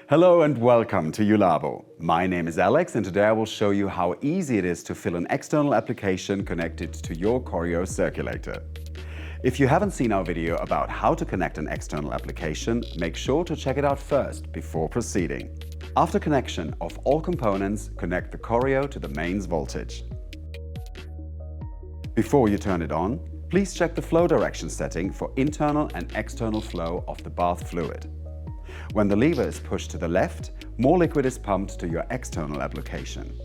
Hello and welcome to JULABO. My name is Alex and today I will show you how easy it is to fill an external application connected to your CORIO circulator. If you haven't seen our video about how to connect an external application, make sure to check it out first before proceeding. After connection of all components, connect the CORIO to the mains voltage. Before you turn it on, please check the flow direction setting for internal and external flow of the bath fluid. When the lever is pushed to the left, more liquid is pumped to your external application.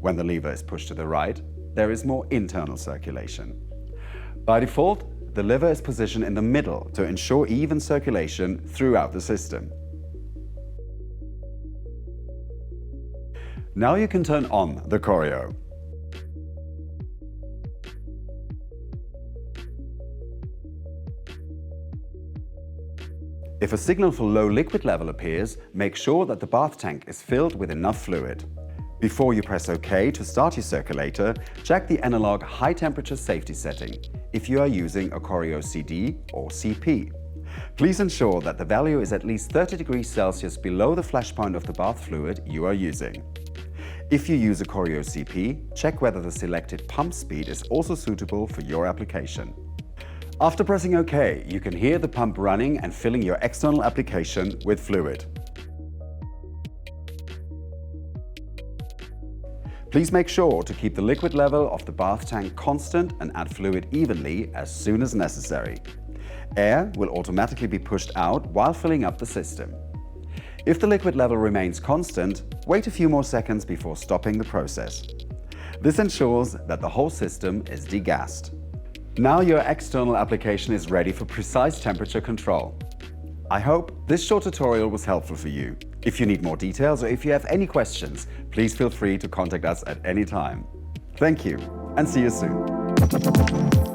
When the lever is pushed to the right, there is more internal circulation. By default, the lever is positioned in the middle to ensure even circulation throughout the system. Now you can turn on the CORIO. If a signal for low liquid level appears, make sure that the bath tank is filled with enough fluid. Before you press OK to start your circulator, check the analog high temperature safety setting if you are using a CORIO CD or CP. Please ensure that the value is at least 30 degrees Celsius below the flash point of the bath fluid you are using. If you use a CORIO CP, check whether the selected pump speed is also suitable for your application. After pressing OK, you can hear the pump running and filling your external application with fluid. Please make sure to keep the liquid level of the bath tank constant and add fluid evenly as soon as necessary. Air will automatically be pushed out while filling up the system. If the liquid level remains constant, wait a few more seconds before stopping the process. This ensures that the whole system is degassed. Now your external application is ready for precise temperature control. I hope this short tutorial was helpful for you. If you need more details or if you have any questions, please feel free to contact us at any time. Thank you and see you soon.